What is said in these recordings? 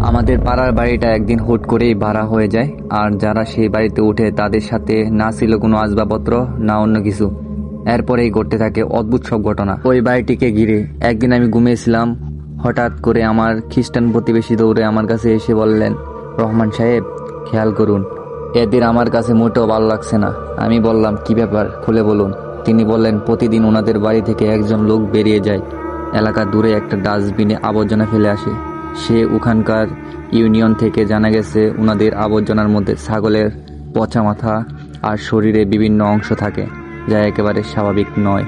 আমাদের পাড়ার বাড়িটা একদিন হুট করেই ভাড়া হয়ে যায়, আর যারা সেই বাড়িতে উঠে তাদের সাথে না ছিল কোনো আসবাবপত্র না অন্য কিছু। এরপরেই ঘটতে থাকে অদ্ভুত সব ঘটনা ওই বাড়িটিকে ঘিরে। একদিন আমি ঘুমিয়েছিলাম, হঠাৎ করে আমার খ্রিস্টান প্রতিবেশী দৌড়ে আমার কাছে এসে বললেন, রহমান সাহেব, খেয়াল করুন, এদের আমার কাছে মোটেও ভালো লাগছে না। আমি বললাম, কি ব্যাপার, খুলে বলুন। তিনি বললেন, প্রতিদিন ওনাদের বাড়ি থেকে একজন লোক বেরিয়ে যায়, এলাকা দূরে একটা ডাস্টবিনে আবর্জনা ফেলে আসে। সে ওখানকার ইউনিয়ন থেকে জানা গেছে ওনাদের আবর্জনার মধ্যে ছাগলের পচা মাথা আর শরীরে বিভিন্ন অংশ থাকে, যা একেবারে স্বাভাবিক নয়।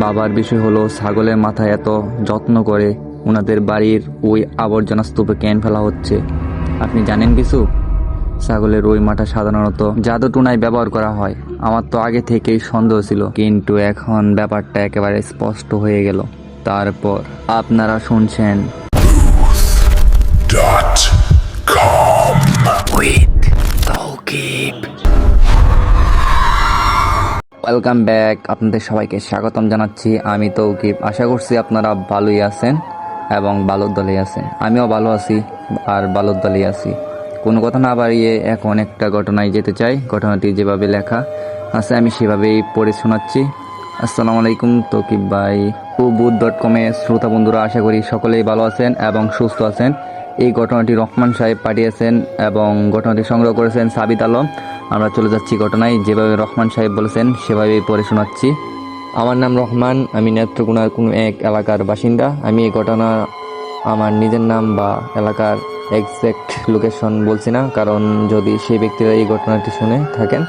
বাবার বিষয় হলো, ছাগলের মাথা এত যত্ন করে ওনাদের বাড়ির ওই আবর্জনা স্তূপে কেন ফেলা হচ্ছে। আপনি জানেন কিছু? ছাগলের ওই মাথা সাধারণত জাদুটুনায় ব্যবহার করা হয়। আমার তো আগে থেকেই সন্দেহ ছিল, কিন্তু এখন ব্যাপারটা একেবারে স্পষ্ট হয়ে গেল। তারপর আপনারা শুনছেন .com with তৌকিব। ওয়েলকাম ব্যাক, আপনাদের সবাইকে স্বাগতম জানাচ্ছি। আমি তৌকিব। আশা করছি আপনারা ভালোই আছেন এবং ভালোর দলেই আছেন। আমিও ভালো আছি আর ভালোর দলেই আছি। কোনো কথা না বাড়িয়ে এখন একটা ঘটনায় যেতে চাই। ঘটনাটি যেভাবে লেখা আছে আমি সেভাবেই পড়ে শোনাচ্ছি। আসসালামু আলাইকুম তৌকিব ভাই। বুথ.com এর শ্রোতা বন্ধুরা, আশা করি সকলেই ভালো আছেন এবং সুস্থ আছেন। এই ঘটনাটি রহমান সাহেব পাঠিয়েছেন এবং ঘটনাটি সংগ্রহ করেছেন সাবিত আলম। আমরা চলে যাচ্ছি ঘটনায়। যেভাবে রহমান সাহেব বলেছেন সেভাবেই পড়ে শোনাচ্ছি। আমার নাম রহমান, আমি নেত্রকোনার কোনো এক এলাকার বাসিন্দা। আমি এই ঘটনা আমার নিজের নাম বা এলাকার এক্সাক্ট লোকেশন বলছি না, কারণ যদি সেই ব্যক্তিরা এই ঘটনাটি শুনে থাকেন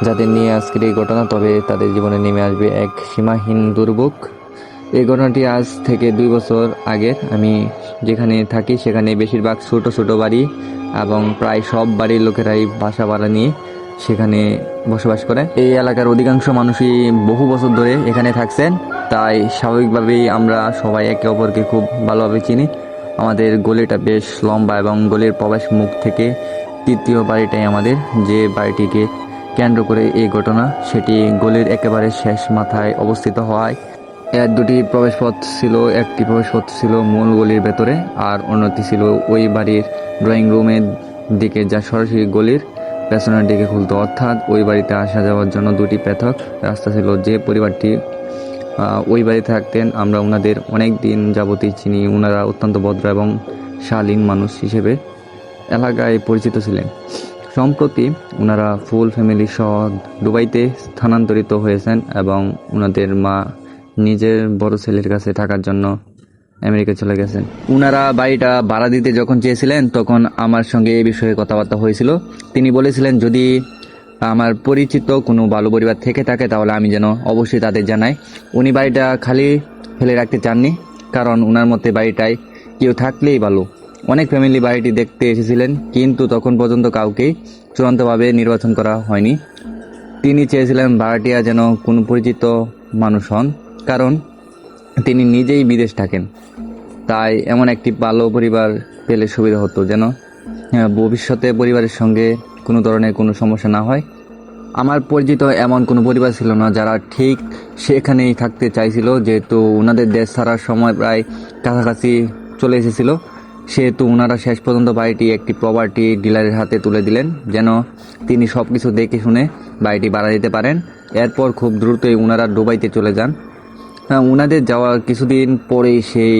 যাদের নিয়ে আজকের এই ঘটনা, তবে তাদের জীবনে নেমে আসবে এক সীমাহীন দুর্ভোগ। এই ঘটনাটি আজ থেকে 2 বছর আগের। আমি যেখানে থাকি সেখানে বেশিরভাগ ছোট ছোট বাড়ি এবং প্রায় সব বাড়ির লোকেরাই বাসা ভাড়া নিয়ে সেখানে বসবাস করে। এই এলাকার অধিকাংশ মানুষই বহু বছর ধরে এখানে থাকছেন, তাই স্বাভাবিকভাবেই আমরা সবাই একে অপরকে খুব ভালোভাবে চিনি। আমাদের গলিটা বেশ লম্বা এবং গলির প্রবেশ মুখ থেকে তৃতীয় বাড়িটাই আমাদের। যে বাড়িটিকে কেন্দ্র করে এই ঘটনা, সেটি গলির একেবারে শেষ মাথায় অবস্থিত হওয়ায় এর 2টি প্রবেশপথ ছিল। একটি প্রবেশপথ ছিল মূল গলির ভেতরে, আর অন্যটি ছিল ওই বাড়ির ড্রয়িং রুমের দিকে, যা সরাসরি গলির পেছনের দিকে খুলতো। অর্থাৎ ওই বাড়িতে আসা যাওয়ার জন্য 2টি পৃথক রাস্তা ছিল। যে পরিবারটি ওই বাড়িতে থাকতেন, আমরা ওনাদের অনেক দিন যাবতই চিনি। ওনারা অত্যন্ত ভদ্র এবং শালীন মানুষ হিসেবে এলাকায় পরিচিত ছিলেন। সম্প্রতি ওনারা ফুল ফ্যামিলি সহ দুবাইতে স্থানান্তরিত হয়েছেন এবং ওনাদের মা নিজের বড় ছেলের কাছে থাকার জন্য আমেরিকা চলে গেছেন। ওনারা বাড়িটা ভাড়া দিতে যখন চেয়েছিলেন তখন আমার সঙ্গে এই বিষয়ে কথাবার্তা হয়েছিল। তিনি বলেছিলেন, যদি আমার পরিচিত কোনো ভালো পরিবার থেকে থাকে তাহলে আমি যেন অবশ্যই তাদের জানাই। উনি বাড়িটা খালি ফেলে রাখতে চাননি, কারণ ওনার মতে বাড়িটায় কেউ থাকলেই ভালো। অনেক ফ্যামিলি বাড়িটি দেখতে এসেছিলেন, কিন্তু তখন পর্যন্ত কাউকেই চূড়ান্তভাবে নির্বাচন করা হয়নি। তিনি চেয়েছিলেন ভাড়াটিয়া যেন কোনো পরিচিত মানুষ হন, কারণ তিনি নিজেই বিদেশ থাকেন। তাই এমন একটি ভালো পরিবার পেলে সুবিধা হতো, যেন ভবিষ্যতে পরিবারের সঙ্গে কোনো ধরনের কোনো সমস্যা না হয়। আমার পরিচিত এমন কোনো পরিবার ছিল না যারা ঠিক সেখানেই থাকতে চাইছিল, যেহেতু ওনাদের দেশ ছাড়ার সময় প্রায় কাছাকাছি চলে এসেছিল। সেহেতু ওনারা শেষ পর্যন্ত বাড়িটি একটি প্রপার্টি ডিলারের হাতে তুলে দিলেন, যেন তিনি সব কিছু দেখে শুনে বাড়িটি ভাড়া দিতে পারেন। এরপর খুব দ্রুতই ওনারা দুবাইতে চলে যান। ওনাদের যাওয়ার কিছুদিন পরেই সেই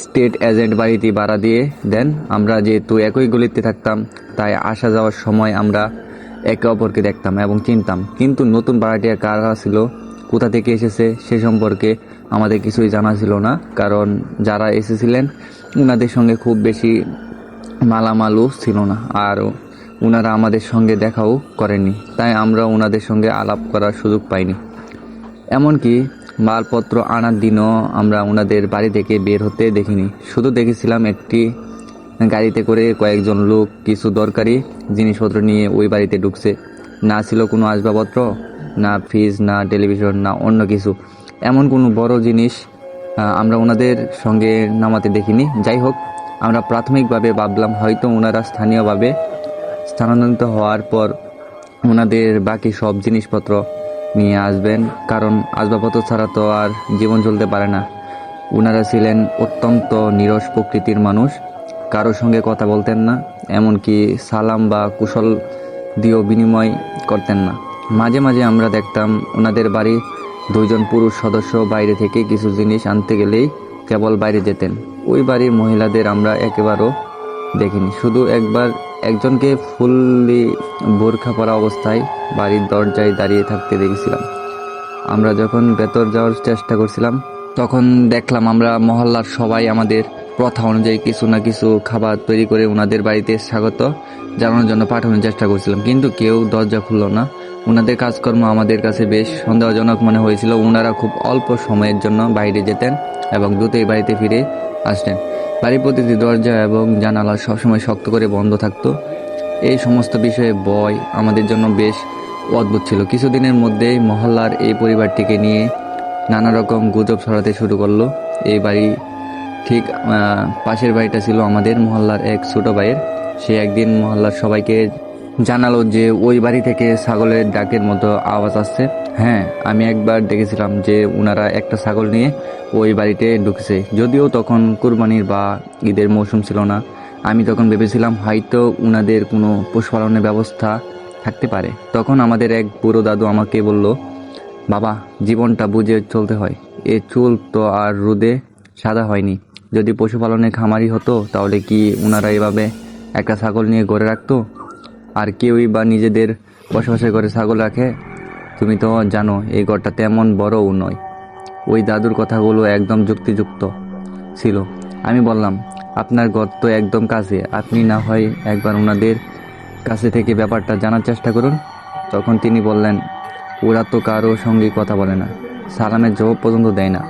স্টেট এজেন্ট বাড়িটি ভাড়া দিয়ে দেন। আমরা যেহেতু একই গলিতে থাকতাম, তাই আসা যাওয়ার সময় আমরা একে অপরকে দেখতাম এবং চিনতাম। কিন্তু নতুন ভাড়াটিয়া কারা ছিল, কোথা থেকে এসেছে সে সম্পর্কে আমাদের কিছুই জানা ছিল না, কারণ যারা এসেছিলেন ওনাদের সঙ্গে খুব বেশি মালামালও ছিল না, আর ওনারা আমাদের সঙ্গে দেখাও করেননি, তাই আমরা ওনাদের সঙ্গে আলাপ করার সুযোগ পাইনি। এমনকি মালপত্র আনার দিনও আমরা ওনাদের বাড়ি থেকে বের হতে দেখিনি। শুধু দেখেছিলাম একটি গাড়িতে করে কয়েকজন লোক কিছু দরকারি জিনিসপত্র নিয়ে ওই বাড়িতে ঢুকছে। না ছিল কোনো আসবাবপত্র, না ফ্রিজ, না টেলিভিশন, না অন্য কিছু। এমন কোনো বড় জিনিস আমরা ওনাদের সঙ্গে নামাতে দেখিনি। যাই হোক, আমরা প্রাথমিকভাবে ভাবলাম হয়তো ওনারা স্থানীয়ভাবে স্থানান্তরিত হওয়ার পর ওনাদের বাকি সব জিনিসপত্র নিয়ে আসবেন, কারণ আসবাবপত্র ছাড়া তো আর জীবন চলতে পারে না। ওনারা ছিলেন অত্যন্ত নিরস প্রকৃতির মানুষ। কারোর সঙ্গে কথা বলতেন না, এমনকি সালাম বা কুশল দিয়েও বিনিময় করতেন না। মাঝে মাঝে আমরা দেখতাম ওনাদের বাড়ির 2জন পুরুষ সদস্য বাইরে থেকে কিছু জিনিস আনতে গেলেই কেবল বাইরে যেতেন। ওই বাড়ির মহিলাদের আমরা একেবারেও দেখিনি। শুধু একবার একজনকে ফুললি বোরখা পরা অবস্থায় বাড়ির দরজায় দাঁড়িয়ে থাকতে দেখেছিলাম। আমরা যখন ভেতর যাওয়ার চেষ্টা করছিলাম তখন দেখলাম আমরা মহল্লার সবাই আমাদের প্রথা অনুযায়ী কিছু না কিছু খাবার তৈরি করে ওনাদের বাড়িতে স্বাগত জানানোর জন্য পাঠানোর চেষ্টা করছিলাম, কিন্তু কেউ দরজা খুলল না। ওনাদের কাজকর্ম আমাদের কাছে বেশ সন্দেহজনক মনে হয়েছিল। ওনারা খুব অল্প সময়ের জন্য বাইরে যেতেন এবং দ্রুতই বাড়িতে ফিরে আসতেন। বাড়ির প্রতিটি দরজা এবং জানালা সবসময় শক্ত করে বন্ধ থাকতো। এই সমস্ত বিষয়ে ভয় আমাদের জন্য বেশ অদ্ভুত ছিল। কিছুদিনের মধ্যেই মহল্লার এই পরিবারটিকে নিয়ে নানা রকম গুজব ছড়াতে শুরু করলো। এই বাড়ি ঠিক পাশের বাড়িটা ছিল আমাদের মহল্লার এক ছোট ভাইয়ের। সে একদিন মহল্লার সবাইকে জানালো যে ওই বাড়ি থেকে ছাগলের ডাকের মতো আওয়াজ আসছে। হ্যাঁ, আমি একবার দেখেছিলাম যে ওনারা একটা ছাগল নিয়ে ওই বাড়িতে ঢুকছে। যদিও তখন কুরবানির বা ঈদের মৌসুম ছিল না। আমি তখন ভেবেছিলাম হয়তো ওনাদের কোনো পশুপালনের ব্যবস্থা থাকতে পারে। তখন আমাদের এক বুড়ো দাদু আমাকে বলল, বাবা, জীবনটা বুঝে চলতে হয়। এ চুল তো আর রোদে সাদা হয়নি। যদি পশুপালনের খামারি হতো তাহলে কি ওনারা এভাবে একটা ছাগল নিয়ে গড়ে রাখতো? আর কেউই বা নিজেদের বসবাসের ঘরে ছাগল রাখে? তুমি তো জানো এই ঘরটা তেমন বড়ও নয়। ওই দাদুর কথাগুলো একদম যুক্তিযুক্ত ছিল। আমি বললাম, আপনার ঘর তো একদম কাছে, আপনি না হয় একবার ওনাদের কাছে থেকে ব্যাপারটা জানার চেষ্টা করুন। তখন তিনি বললেন, ওরা তো কারো সঙ্গে কথা বলে না, সালামের জবাব পর্যন্ত দেয় না।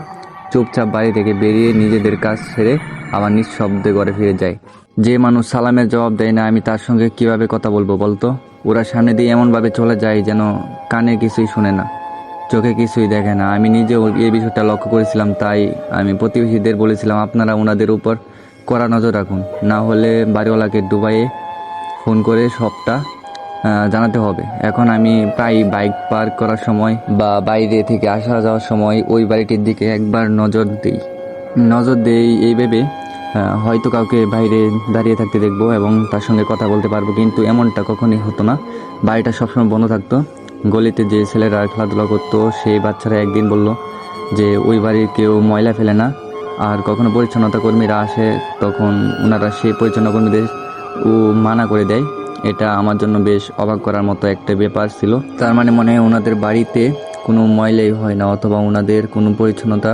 চুপচাপ বাড়ি থেকে বেরিয়ে নিজেদের কাজ ছেড়ে আবার নিঃশব্দে ঘরে ফিরে যায়। যে মানুষ সালামের জবাব দেয় না, আমি তার সঙ্গে কিভাবে কথা বলবো বলতো? ওরা সামনে দিয়ে এমনভাবে চলে যায় যেন কানে কিছুই শুনে না, চোখে কিছুই দেখে না। আমি নিজেও এই বিষয়টা লক্ষ্য করেছিলাম। তাই আমি প্রতিবেশীদের বলেছিলাম, আপনারা ওনাদের উপর কড়া নজর রাখুন, না হলে বাড়িওয়ালাকে ডুবাইয়ে ফোন করে সবটা জানাতে হবে। এখন আমি প্রায় বাইক পার্ক করার সময় বা বাইরে থেকে আসা যাওয়ার সময় ওই বাড়িটির দিকে একবার নজর দেই এই ভেবে হয়তো কাউকে বাইরে দাঁড়িয়ে থাকতে দেখবো এবং তার সঙ্গে কথা বলতে পারবো। কিন্তু এমনটা কখনই হতো না। বাড়িটা সবসময় বন্ধ থাকতো। গলিতে যে ছেলেরা খেলাধুলা করতো সেই বাচ্চারা একদিন বলল যে ওই বাড়ির কেউ ময়লা ফেলে না, আর কখনো পরিচ্ছন্নতা কর্মীরা আসে তখন ওনারা সেই পরিচ্ছন্ন কর্মীদের মানা করে দেয়। এটা আমার জন্য বেশ অবাক করার মতো একটা ব্যাপার ছিল। তার মানে মনে হয় ওনাদের বাড়িতে কোনো ময়লাই হয় না, অথবা ওনাদের কোনো পরিচ্ছন্নতা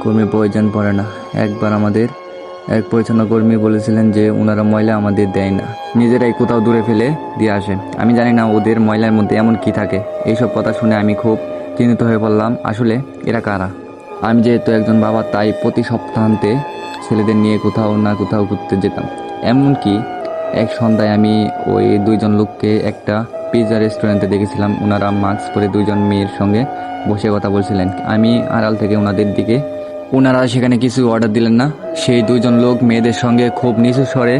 কর্মী প্রয়োজন পড়ে না। একবার আমাদের এক পরিচ্ছন্ন কর্মী বলেছিলেন যে ওনারা ময়লা আমাদের দেয় না, নিজেরাই কোথাও দূরে ফেলে দিয়ে আসে। আমি জানি না ওদের ময়লার মধ্যে এমন কি থাকে। এইসব কথা শুনে আমি খুব চিন্তিত হয়ে পড়লাম। আসলে এরা কারা? আমি যেহেতু একজন বাবা, তাই প্রতি সপ্তাহান্তে ছেলেদের নিয়ে কোথাও না কোথাও ঘুরতে যেতাম। এমনকি এক সন্ধ্যায় আমি ওই 2জন লোককে একটা পিৎজা রেস্টুরেন্টে দেখেছিলাম। ওনারা মাস্ক পরে 2জন মেয়ের সঙ্গে বসে কথা বলছিলেন। আমি আড়াল থেকে ওনাদের দিকে। ওনারা সেখানে কিছু অর্ডার দিলেন না। সেই 2জন লোক মেয়েদের সঙ্গে খুব নিচু স্বরে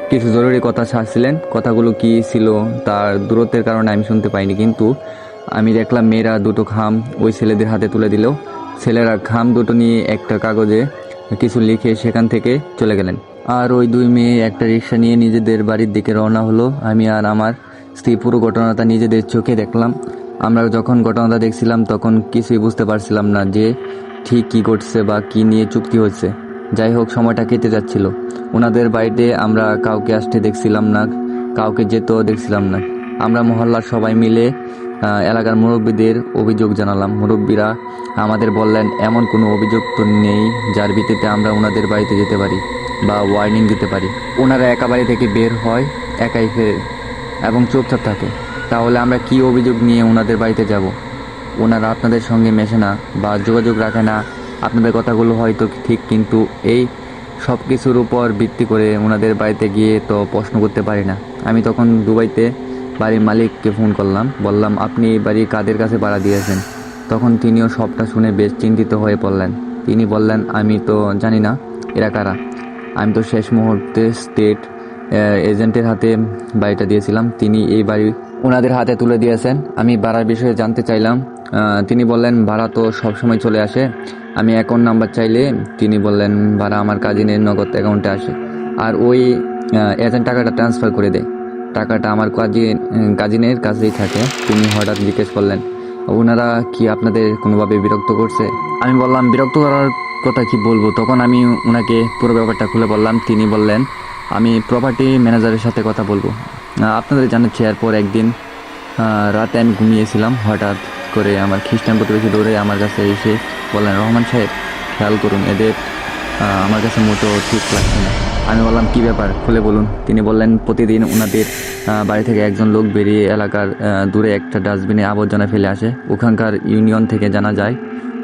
কিছু জরুরি কথা ছাড়ছিলেন। কথাগুলো কি ছিল তার দূরত্বের কারণে আমি শুনতে পাইনি, কিন্তু আমি দেখলাম মেয়েরা 2টো খাম ওই ছেলেদের হাতে তুলে দিল। ছেলেরা খাম 2টো নিয়ে একটা কাগজে কিছু লিখে সেখান থেকে চলে গেলেন। আর ওই 2 মেয়ে একটা রিক্সা নিয়ে নিজেদের বাড়ির দিকে রওনা হলো। আমি আর আমার স্ত্রী পুরো ঘটনাটা নিজেদের চোখে দেখলাম। আমরা যখন ঘটনাটা দেখছিলাম তখন কিছুই বুঝতে পারছিলাম না যে ঠিক কী ঘটছে বা কী নিয়ে চুক্তি হচ্ছে। যাই হোক, সময়টা কেটে যাচ্ছিল। ওনাদের বাড়িতে আমরা কাউকে আসতে দেখছিলাম না, কাউকে যেতেও দেখছিলাম না। আমরা মহল্লার সবাই মিলে এলাকার মুরব্বীদের অভিযোগ জানালাম। মুরব্বীরা আমাদের বললেন, এমন কোনো অভিযোগ তো নেই যার ভিত্তিতে আমরা ওনাদের বাড়িতে যেতে পারি বা ওয়ার্নিং দিতে পারি। ওনারা একা বাড়ি থেকে বের হয়, একাই ফেরে এবং চুপচাপ থাকে। তাহলে আমরা কি অভিযোগ নিয়ে ওনাদের বাড়িতে যাব? ওনারা আপনাদের সঙ্গে মেশে না বা যোগাযোগ রাখে না। আপনাদের কথাগুলো হয়তো ঠিক, কিন্তু এই সব কিছুর উপর ভিত্তি করে ওনাদের বাড়িতে গিয়ে তো প্রশ্ন করতে পারি না। আমি তখন দুবাইতে বাড়ির মালিককে ফোন করলাম, বললাম, আপনি এই বাড়ি কাদের কাছে ভাড়া দিয়েছেন? তখন তিনিও সবটা শুনে বেশ চিন্তিত হয়ে পড়লেন। তিনি বললেন, আমি তো জানি না এরা কারা। আমি তো শেষ মুহূর্তে স্টেট এজেন্টের হাতে বাড়িটা দিয়েছিলাম, তিনি এই বাড়ি ওনাদের হাতে তুলে দিয়েছেন। আমি ভাড়ার বিষয়ে জানতে চাইলাম। তিনি বললেন, ভাড়া তো সবসময় চলে আসে। আমি অ্যাকাউন্ট নাম্বার চাইলে তিনি বললেন, ভাড়া আমার কাজিনের নগদ অ্যাকাউন্টে আসে। আর ওই এজেন্ট টাকাটা ট্রান্সফার করে দেয়। টাকাটা আমার কাজিনের কাছেই থাকে। তিনি হঠাৎ জিজ্ঞেস করলেন, ওনারা কি আপনাদের কোনোভাবে বিরক্ত করছে? আমি বললাম, বিরক্ত করার কথা কি বলবো। তখন আমি ওনাকে পুরো ব্যাপারটা খুলে বললাম। তিনি বললেন, আমি প্রপার্টি ম্যানেজারের সাথে কথা বলবো। আপনাদের জানাচ্ছি, এরপর একদিন রাতে আমি ঘুমিয়েছিলাম, হঠাৎ করে আমার খ্রিস্টান প্রতিবেশী দৌড়ে আমার কাছে এসে বললেন, রহমান সাহেব খেয়াল করুন, এদের আমার কাছে মোটেও ঠিক লাগছে না। আমি বললাম, কি ব্যাপার, খুলে বলুন। তিনি বললেন, প্রতিদিন ওনাদের বাড়ি থেকে একজন লোক বেরিয়ে এলাকার দূরে একটা ডাস্টবিনে আবর্জনা ফেলে আসে। ওখানকার ইউনিয়ন থেকে জানা যায়,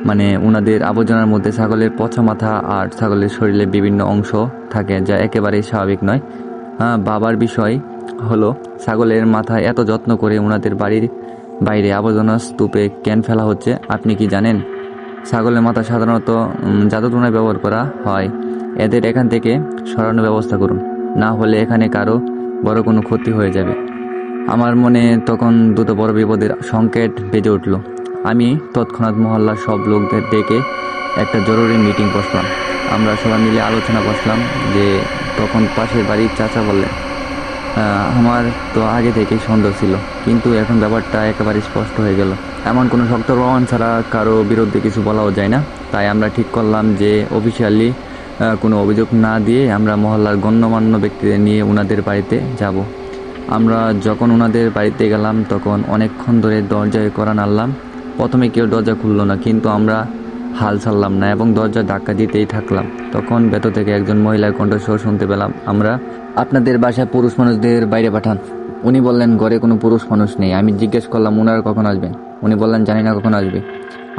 মানে ওনাদের আবর্জনার মধ্যে ছাগলের পচা মাথা আর ছাগলের শরীরে বিভিন্ন অংশ থাকে, যা একেবারেই স্বাভাবিক নয়। বাবার বিষয় হলো, ছাগলের মাথা এত যত্ন করে ওনাদের বাড়ির বাইরে আবর্জনা স্তূপে কেন ফেলা হচ্ছে আপনি কি জানেন? ছাগলের মাথা সাধারণত জাদুটোনায় ব্যবহার করা হয়। এদের এখান থেকে সরানোর ব্যবস্থা করুন, না হলে এখানে কারো বড় কোনো ক্ষতি হয়ে যাবে। আমার মনে তখন দুটো বড় বিপদের সংকেত বেজে উঠল। আমি তৎক্ষণাৎ মহল্লার সব লোকদের ডেকে একটা জরুরি মিটিং বসলাম। আমরা সবাই মিলে আলোচনা বসলাম যে তখন পাশের বাড়ির চাচা বললেন, আমার তো আগে থেকেই সন্দেহ ছিল, কিন্তু এখন ব্যাপারটা একেবারে স্পষ্ট হয়ে গেল। এমন কোনো শক্ত প্রমাণ ছাড়া কারো বিরুদ্ধে কিছু বলাও যায় না। তাই আমরা ঠিক করলাম যে অফিসিয়ালি কোনো অভিযোগ না দিয়ে আমরা মহল্লার গণ্যমান্য ব্যক্তিদের নিয়ে ওনাদের বাড়িতে যাব। আমরা যখন ওনাদের বাড়িতে গেলাম তখন অনেকক্ষণ ধরে দরজায় কড়া নাড়লাম। প্রথমে কেউ দরজা খুললো না, কিন্তু আমরা হাল ছাড়লাম না এবং দরজা ধাক্কা দিতেই থাকলাম। তখন ভেতর থেকে একজন মহিলার কণ্ঠস্বর শুনতে পেলাম, আমরা আপনাদের বাসায় পুরুষ মানুষদের বাইরে পাঠান। উনি বললেন, ঘরে কোনো পুরুষ মানুষ নেই। আমি জিজ্ঞেস করলাম, ওনারা কখন আসবেন? উনি বললেন, জানি না কখন আসবে।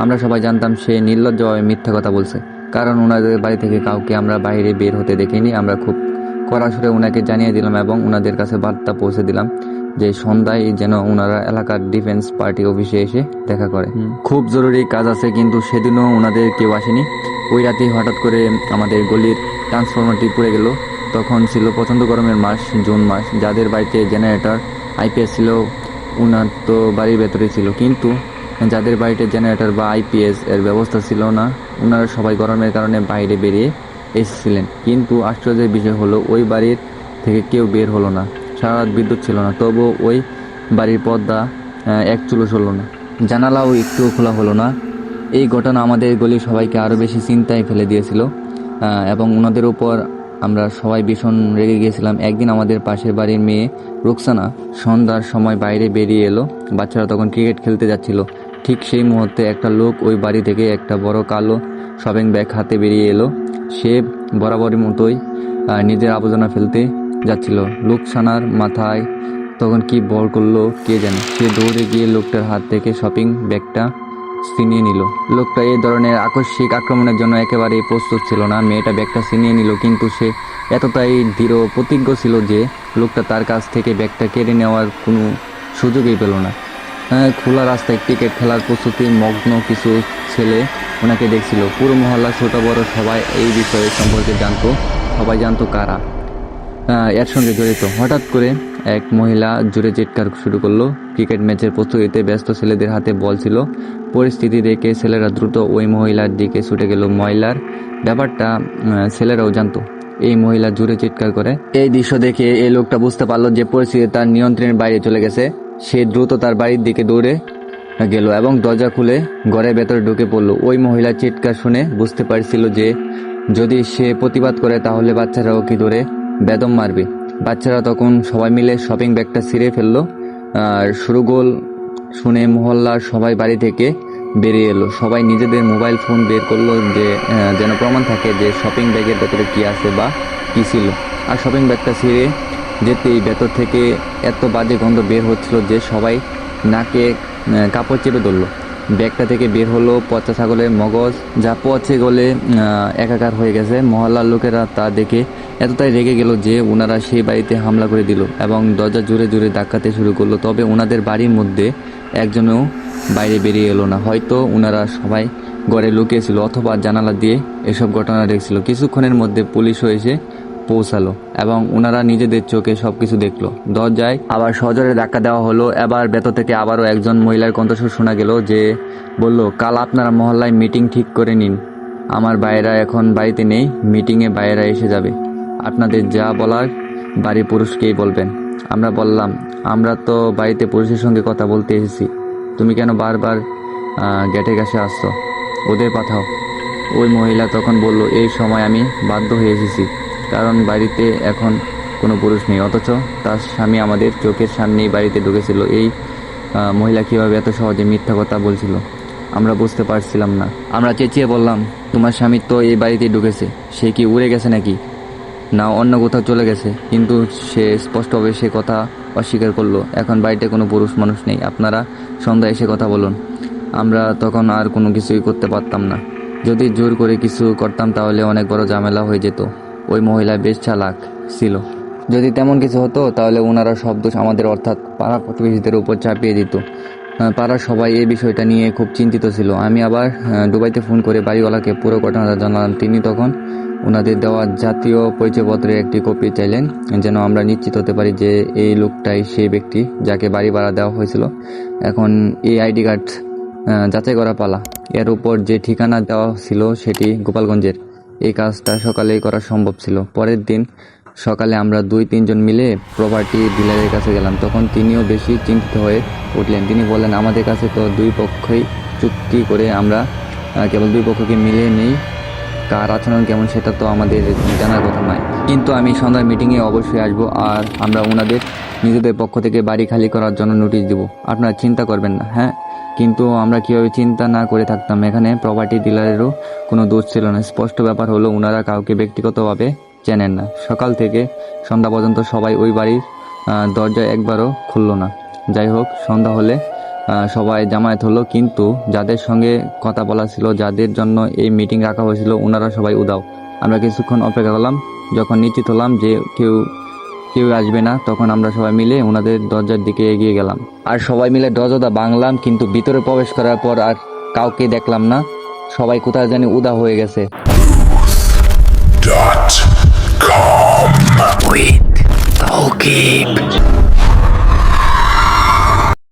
আমরা সবাই জানতাম সে নির্লজ্জভাবে মিথ্যা কথা বলছে, কারণ ওনাদের বাড়ি থেকে কাউকে আমরা বাইরে বের হতে দেখিনি। আমরা খুব কড়া সুরে ওনাকে জানিয়ে দিলাম এবং ওনাদের কাছে বার্তা পৌঁছে দিলাম যে সন্ধ্যায় যেন ওনারা এলাকার ডিফেন্স পার্টি অফিসে এসে দেখা করে, খুব জরুরি কাজ আছে। কিন্তু সেদিনও ওনাদের কেউ আসেনি। ওই রাতেই হঠাৎ করে আমাদের গলির ট্রান্সফরমারটি পুড়ে গেল। তখন ছিল প্রচণ্ড গরমের মাস, জুন মাস। যাদের বাড়িতে জেনারেটর আইপিএস ছিল ওনার তো বাড়ির ভেতরেই ছিল, কিন্তু যাদের বাড়িতে জেনারেটর বা আইপিএস এর ব্যবস্থা ছিল না, ওনারা সবাই গরমের কারণে বাইরে বেরিয়ে এসেছিলেন। কিন্তু আশ্চর্যের বিষয় হলো, ওই বাড়ির থেকে কেউ বের হলো না। সারা রাত বিদ্যুৎ ছিল না, তবুও ওই বাড়ির পর্দা এক চুলো সরল না, জানালাও একটুও খোলা হলো না। এই ঘটনা আমাদের গলির সবাইকে আরও বেশি চিন্তায় ফেলে দিয়েছিল এবং ওনাদের উপর আমরা সবাই ভীষণ রেগে গিয়েছিলাম। একদিন আমাদের পাশের বাড়ির মেয়ে রুকসানা সন্ধ্যার সময় বাইরে বেরিয়ে এলো। বাচ্চারা তখন ক্রিকেট খেলতে যাচ্ছিল। ঠিক সেই মুহূর্তে একটা লোক ওই বাড়ি থেকে একটা বড় কালো শপিং ব্যাগ হাতে বেরিয়ে এলো। সে বরাবরের মতোই নিজের আবর্জনা ফেলতে যাচ্ছিল। রুকসানার মাথায় তখন কি বল করলো কে জানে। সে দৌড়ে গিয়ে লোকটার হাত থেকে শপিং ব্যাগটা ছিনিয়ে নিল। লোকটা এই ধরনের আকস্মিক আক্রমণের জন্য একেবারেই প্রস্তুত ছিল না। মেয়েটা ব্যাগটা ছিনিয়ে নিল, কিন্তু সে এতটাই দৃঢ় প্রতিজ্ঞ ছিল যে লোকটা তার কাছ থেকে ব্যাগটা কেড়ে নেওয়ার কোনো সুযোগই পেল না। খোলা রাস্তায় ক্রিকেট খেলার প্রস্তুতি মগ্ন কিছু ছেলে ওনাকে দেখছিল। পুরো মহল্লা ছোট বড় সবাই এই বিষয়ে সম্পর্কে জানতো। সবাই জানতো কারা এর সঙ্গে জড়িত। হঠাৎ করে এক মহিলা জোরে চিৎকার শুরু করলো। ক্রিকেট ম্যাচের প্রস্তুতিতে ব্যস্ত ছেলেদের হাতে বল ছিল। পরিস্থিতি দেখে ছেলেরা দ্রুত ওই মহিলার দিকে ছুটে গেল। মহিলার ব্যাপারটা ছেলেরাও জানতো। এই মহিলা জোরে চিৎকার করে। এই দৃশ্য দেখে এই লোকটা বুঝতে পারলো যে পরিস্থিতি তার নিয়ন্ত্রণের বাইরে চলে গেছে। সে দ্রুত তার বাড়ির দিকে দৌড়ে গেল এবং দরজা খুলে ঘরের ভেতরে ঢুকে পড়ল। ওই মহিলার চিৎকার শুনে বুঝতে পারছিল যে যদি সে প্রতিবাদ করে তাহলে বাচ্চারাও কি ধরে বেদম মারবে। বাচ্চারা তখন সবাই মিলে শপিং ব্যাগটা ছিঁড়ে ফেললো। আর শুরুগোল শুনে মহল্লার সবাই বাড়ি থেকে বেরিয়ে এলো। সবাই নিজেদের মোবাইল ফোন বের করলো যে যেন প্রমাণ থাকে যে শপিং ব্যাগের ভেতরে কি আছে বা কি ছিল। আর শপিং ব্যাগটা ছিঁড়ে যেতেই ভেতর থেকে এত বাজে গন্ধ বের হচ্ছিল যে সবাই নাকে কাপড় চেপে ধরলো। ব্যাগটা থেকে বের হলো পচা ছাগলের মগজ, যা পচে গলে একাকার হয়ে গেছে। মহল্লার লোকেরা তা দেখে এতটাই রেগে গেল যে ওনারা সেই বাড়িতে হামলা করে দিল এবং দরজা জোরে জোরে ধাক্কাতে শুরু করলো। তবে ওনাদের বাড়ির মধ্যে একজনও বাইরে বেরিয়ে এলো না। হয়তো ওনারা সবাই ঘরে লুকিয়েছিল অথবা জানালা দিয়ে এসব ঘটনা দেখছিল। কিছুক্ষণের মধ্যে পুলিশও এসে পৌঁছালো এবং ওনারা নিজেদের চোখে সবকিছু দেখলো। দরজায় আবার সজোরে ধাক্কা দেওয়া হলো। এবার ভেতর থেকে আবারও একজন মহিলার কণ্ঠস্বর শোনা গেল যে বলল, কাল আপনারা মহল্লায় মিটিং ঠিক করে নিন। আমার ভাইয়েরা এখন বাড়িতে নেই, মিটিংয়ে ভাইয়েরা এসে যাবে। আপনাদের যা বলার বাড়ির পুরুষকেই বলবেন। আমরা বললাম, আমরা তো বাড়িতে পুরুষের সঙ্গে কথা বলতে এসেছি, তুমি কেন বারবার গেটের কাছে আসছো? ওদের পাঠাও। ওই মহিলা তখন বলল, এই সময় আমি বাধ্য হয়ে এসেছি, কারণ বাড়িতে এখন কোনো পুরুষ নেই, অথচ তার স্বামী আমাদের চোখের সামনেই বাড়িতে ঢুকেছিল। এই মহিলা কীভাবে এত সহজে মিথ্যা কথা বলছিল আমরা বুঝতে পারছিলাম না। আমরা চেঁচিয়ে বললাম, তোমার স্বামী তো এই বাড়িতে ঢুকেছে, সে কি উড়ে গেছে নাকি, না অন্য কোথাও চলে গেছে? কিন্তু সে স্পষ্টভাবে সে কথা অস্বীকার করলো। এখন বাড়িতে কোনো পুরুষ মানুষ নেই, আপনারা সন্ধ্যায় এসে কথা বলুন। আমরা তখন আর কোনো কিছুই করতে পারতাম না। যদি জোর করে কিছু করতাম তাহলে অনেক বড় ঝামেলা হয়ে যেত। ওই মহিলা বেশ চালাক ছিল। যদি তেমন কিছু হতো তাহলে ওনারা সব দোষ আমাদের অর্থাৎ পাড়া প্রতিবেশীদের উপর চাপিয়ে দিত। পাড়ার সবাই এই বিষয়টা নিয়ে খুব চিন্তিত ছিল। আমি আবার দুবাইতে ফোন করে বাড়িওয়ালাকে পুরো ঘটনাটা জানালাম। তিনি তখন ওনাদের দেওয়া জাতীয় পরিচয়পত্রের একটি কপি চাইলেন, যেন আমরা নিশ্চিত হতে পারি যে এই লোকটাই সেই ব্যক্তি যাকে বাড়ি ভাড়া দেওয়া হয়েছিল। এখন এই আইডি কার্ড যাচাই করা পালা। এর উপর যে ঠিকানা দেওয়া ছিল সেটি গোপালগঞ্জের। এই কাজটা সকালেই করা সম্ভব ছিল। পরের দিন সকালে আমরা 2-3 জন মিলে প্রপার্টি ডিলারের কাছে গেলাম। তখন তিনিও বেশি চিন্তিত হয়ে উঠলেন। তিনি বললেন, আমাদের কাছে তো দুই পক্ষই চুক্তি করে, আমরা কেবল দুই পক্ষকে মিলিয়ে নেই, কার আচরণ কেমন সেটা তো আমাদের জানার কথা নয়। কিন্তু আমি সন্ধ্যার মিটিংয়ে অবশ্যই আসবো, আর আমরা ওনাদের নিজেদের পক্ষ থেকে বাড়ি খালি করার জন্য নোটিশ দিব। আপনারা চিন্তা করবেন না। হ্যাঁ, কিন্তু আমরা কীভাবে চিন্তা না করে থাকতাম? এখানে প্রপার্টি ডিলারেরও কোনো দোষ ছিল না। স্পষ্ট ব্যাপার হলো, ওনারা কাউকে ব্যক্তিগতভাবে চেনেন না। সকাল থেকে সন্ধ্যা পর্যন্ত সবাই ওই বাড়ির দরজা একবারও খুলল না। যাই হোক, সন্ধ্যা হলে সবাই জামায়াত হলো, কিন্তু যাদের সঙ্গে কথা বলা ছিল, যাদের জন্য এই মিটিং রাখা হয়েছিল, ওনারা সবাই উধাও। আমরা কিছুক্ষণ অপেক্ষা করলাম। যখন নিশ্চিত হলাম যে কেউ আসবে না, তখন আমরা সবাই মিলে ওনাদের দরজার দিকে এগিয়ে গেলাম। আর সবাই মিলে দরজাটা ভাঙলাম, কিন্তু ভিতরে প্রবেশ করার পর আর কাউকে দেখলাম না। সবাই কোথায় জানি উধাও হয়ে গেছে। .com with Taukim.